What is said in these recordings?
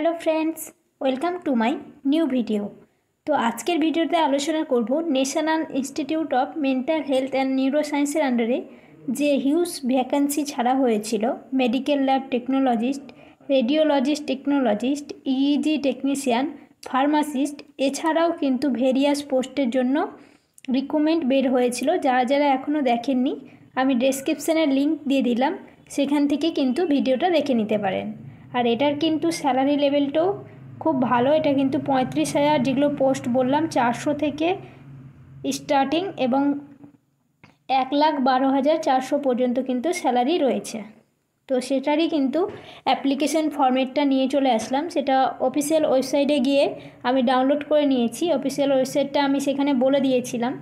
Hello friends, welcome to my new video. তো আজকের ভিডিওতে আলোচনা করব national institute of mental health and নিউরোসায়েন্সের আন্ডারে যে হিউজ ভ্যাকান্সি ছাড়া হয়েছিল medical lab technologist, radiologist technologist, EEG technician, pharmacist, এছাড়াও কিন্তু ভেরিয়াস পোস্টের জন্য রিক্রুটমেন্ট বের হয়েছিল। যারা যারা এখনও দেখেননি, আমি ডেসক্রিপশানের লিঙ্ক দিয়ে দিলাম, সেখান থেকে কিন্তু ভিডিওটা দেখে নিতে পারেন। আর এটার কিন্তু স্যালারি লেভেলটাও খুব ভালো। এটা কিন্তু 35,000, যেগুলো পোস্ট বললাম 400 থেকে স্টার্টিং, এবং 1,12,400 পর্যন্ত কিন্তু স্যালারি রয়েছে। তো সেটারই কিন্তু অ্যাপ্লিকেশন ফর্মেটটা নিয়ে চলে আসলাম। সেটা অফিসিয়াল ওয়েবসাইটে গিয়ে আমি ডাউনলোড করে নিয়েছি। অফিসিয়াল ওয়েবসাইটটা আমি সেখানে বলে দিয়েছিলাম,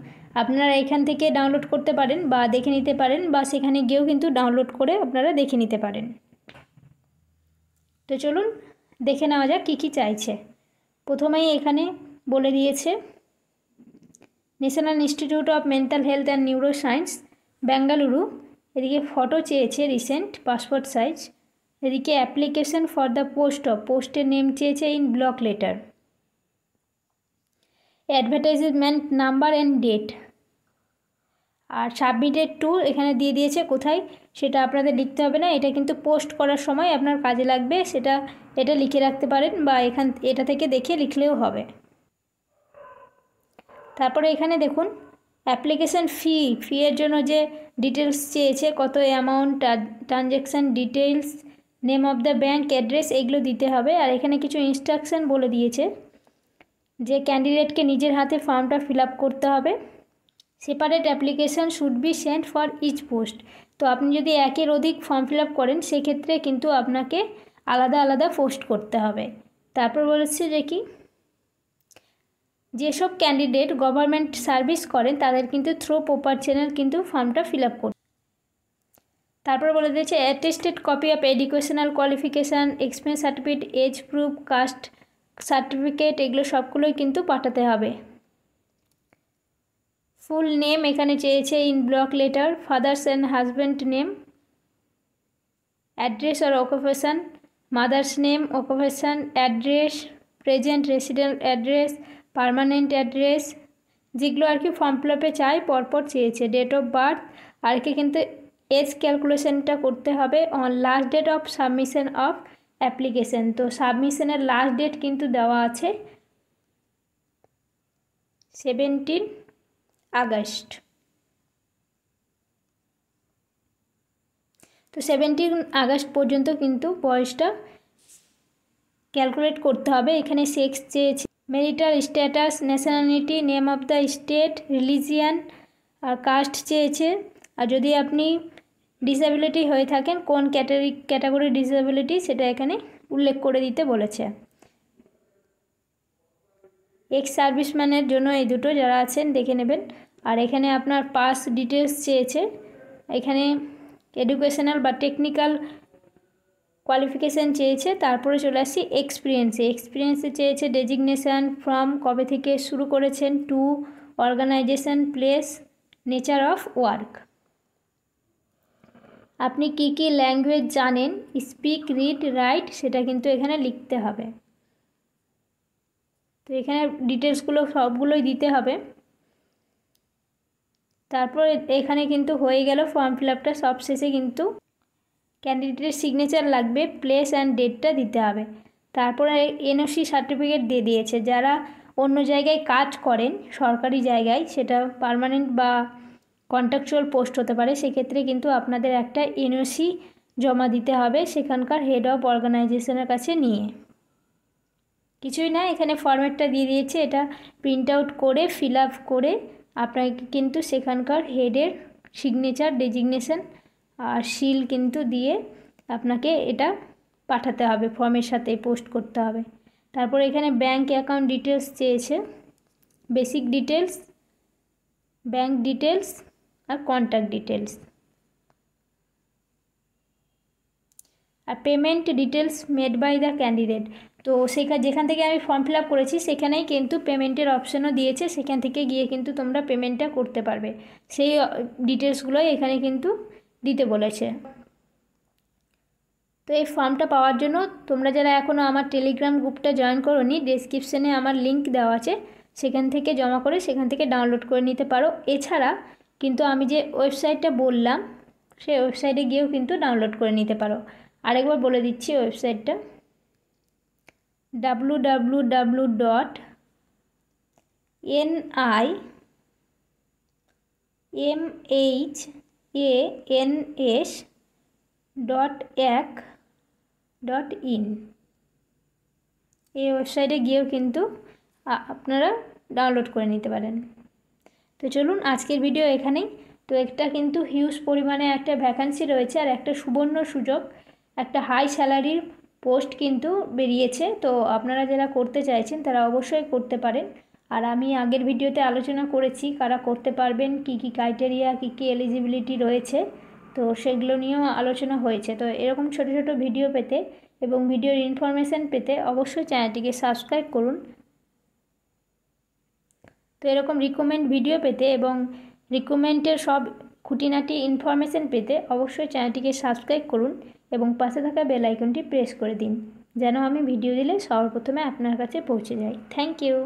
আপনারা এখান থেকে ডাউনলোড করতে পারেন বা দেখে নিতে পারেন, বা সেখানে গিয়েও কিন্তু ডাউনলোড করে আপনারা দেখে নিতে পারেন। তো চলুন দেখে নেওয়া যাক কী কী চাইছে। প্রথমেই এখানে বলে দিয়েছে national institute of mental health and neuroscience, Bengaluru. এদিকে ফটো চেয়েছে রিসেন্ট পাসপোর্ট সাইজ। এদিকে অ্যাপ্লিকেশন ফর দ্য পোস্টের নেম চেয়েছে in block letter, advertisement number and date, আর সাবমিটেড টু এখানে দিয়ে দিয়েছে। কোথায় সেটা আপনাদের লিখতে হবে না, এটা কিন্তু পোস্ট করার সময় আপনার কাজে লাগবে, এটা লিখে রাখতে পারেন, বা এটা থেকে দেখে লিখলেও হবে। তারপরে এখানে দেখুন অ্যাপ্লিকেশন ফি এর জন্য যে ডিটেলস চেয়েছে, কত amount, transaction details, name of the bank, address, এগুলো দিতে হবে। আর এখানে কিছু ইনস্ট্রাকশান বলে দিয়েছে যে ক্যান্ডিডেটকে নিজের হাতে ফর্মটা ফিল আপ করতে হবে। Separate application should be sent for each post. তো আপনি যদি একের অধিক ফর্ম ফিল আপ করেন, সেক্ষেত্রে কিন্তু আপনাকে আলাদা আলাদা পোস্ট করতে হবে। তারপর বলেছে যে কি, যেসব ক্যান্ডিডেট গভর্নমেন্ট সার্ভিস করেন তাদের কিন্তু থ্রু প্রপার চ্যানেল কিন্তু ফর্মটা ফিল আপ করতে। তারপর বলে দিয়েছে attested copy of educational qualification, experience certificate, age proof, caste certificate, এগুলো সবগুলোই কিন্তু পাঠাতে হবে। ফুল নেম এখানে চেয়েছে in block letter, father's and husband name, address আর occupation, mother's name, occupation, address, present resident address, permanent address, যেগুলো আর কি ফর্ম ফিল আপে চাই পরপর চেয়েছে। ডেট অফ বার্থ, আর কি কিন্তু এজ ক্যালকুলেশনটা করতে হবে on last date of submission of application. তো সাবমিশনের লাস্ট ডেট কিন্তু দেওয়া আছে 17 আগস্ট। তো 17 আগস্ট পর্যন্ত কিন্তু বয়সটা ক্যালকুলেট করতে হবে। এখানে সেক্স চেয়েছে, marital status, nationality, name of the state, religion, আর কাস্ট চেয়েছে। আর যদি আপনি ডিসেবিলিটি হয়ে থাকেন, কোন ক্যাটাগরি ডিসেবিলিটি, সেটা এখানে উল্লেখ করে দিতে বলেছে। এক্স সার্ভিসম্যানের জন্য এই দুটো যারা আছেন দেখে নেবেন। আর এখানে আপনার পাস ডিটেলস চেয়েছে। এখানে এডুকেশনাল বা টেকনিক্যাল কোয়ালিফিকেশান চেয়েছে। তারপরে চলে আসছি এক্সপিরিয়েন্সে চেয়েছে ডেজিগনেশান, ফ্রম, কবে থেকে শুরু করেছেন, to, organisation, place, nature of work, আপনি কি কি ল্যাঙ্গুয়েজ জানেন, স্পিক, রিড, রাইট, সেটা কিন্তু এখানে লিখতে হবে। তো এখানে ডিটেলসগুলো সবগুলোই দিতে হবে। তারপর এখানে কিন্তু হয়ে গেল ফর্ম ফিল আপটা। সব শেষে কিন্তু ক্যান্ডিডেটের সিগনেচার লাগবে, প্লেস অ্যান্ড ডেটটা দিতে হবে। তারপরে এনওসি সার্টিফিকেট দিয়ে দিয়েছে। যারা অন্য জায়গায় কাজ করেন সরকারি জায়গায়, সেটা পার্মানেন্ট বা কন্ট্রাকচুয়াল পোস্ট হতে পারে, সেক্ষেত্রে কিন্তু আপনাদের একটা এনওসি জমা দিতে হবে সেখানকার হেড অফ অর্গানাইজেশনের কাছে নিয়ে। কিছুই না, এখানে ফরম্যাটটা দিয়ে দিয়েছে, এটা প্রিন্ট আউট করে ফিল আপ করে আপনাকে কিন্তু সেখানকার হেডের সিগনেচার, ডেজিগনেশন আর সিল কিন্তু দিয়ে আপনাকে এটা পাঠাতে হবে, ফর্মের সাথে পোস্ট করতে হবে। তারপর এখানে ব্যাঙ্ক অ্যাকাউন্ট ডিটেলস চেয়েছে, বেসিক ডিটেলস, ব্যাঙ্ক ডিটেলস আর কন্ট্যাক্ট ডিটেলস, আর payment details made by the candidate. তো যেখান থেকে আমি ফর্ম ফিল আপ করেছি সেখানেই কিন্তু পেমেন্টের অপশানও দিয়েছে, সেখান থেকে গিয়ে কিন্তু তোমরা পেমেন্টটা করতে পারবে। সেই ডিটেলসগুলোই এখানে কিন্তু দিতে বলেছে। তো এই ফর্মটা পাওয়ার জন্য তোমরা যারা এখনও আমার টেলিগ্রাম গ্রুপটা জয়েন করোনি, ডেসক্রিপশানে আমার লিঙ্ক দেওয়া আছে, সেখান থেকে জমা করে সেখান থেকে ডাউনলোড করে নিতে পারো। এছাড়া কিন্তু আমি যে ওয়েবসাইটটা বললাম সেই ওয়েবসাইটে গিয়েও কিন্তু ডাউনলোড করে নিতে পারো। আরেকবার বলে দিচ্ছি ওয়েবসাইটটা www.nimhans.ac.in। এই ওয়েবসাইটে গিয়েও কিন্তু আপনারা ডাউনলোড করে নিতে পারেন। তো চলুন আজকের ভিডিও এখানেই। তো একটা কিন্তু হিউজ পরিমাণে একটা ভ্যাকান্সি রয়েছে আর একটা সুবর্ণ সুযোগ, একটা হাই স্যালারির পোস্ট কিন্তু বেরিয়েছে। তো আপনারা যারা করতে চাইছেন তারা অবশ্যই করতে পারেন। আর আমি আগের ভিডিওতে আলোচনা করেছি কারা করতে পারবেন, কি কি ক্রাইটেরিয়া, কি কি এলিজিবিলিটি রয়েছে, তো সেগুলো নিয়েও আলোচনা হয়েছে। তো এরকম ছোট ছোট ভিডিও পেতে এবং ভিডিওর ইনফরমেশান পেতে অবশ্যই চ্যানেলটিকে সাবস্ক্রাইব করুন। তো এরকম রিকমেন্ড ভিডিও পেতে এবং রিকমেন্ডের সব খুঁটিনাটি ইনফরমেশান পেতে অবশ্যই চ্যানেলটিকে সাবস্ক্রাইব করুন এবং পাশে থাকা বেল আইকনটি প্রেস করে দিন, যেন আমি ভিডিও দিলে সবার প্রথমে আপনার কাছে পৌঁছে যায়। Thank you.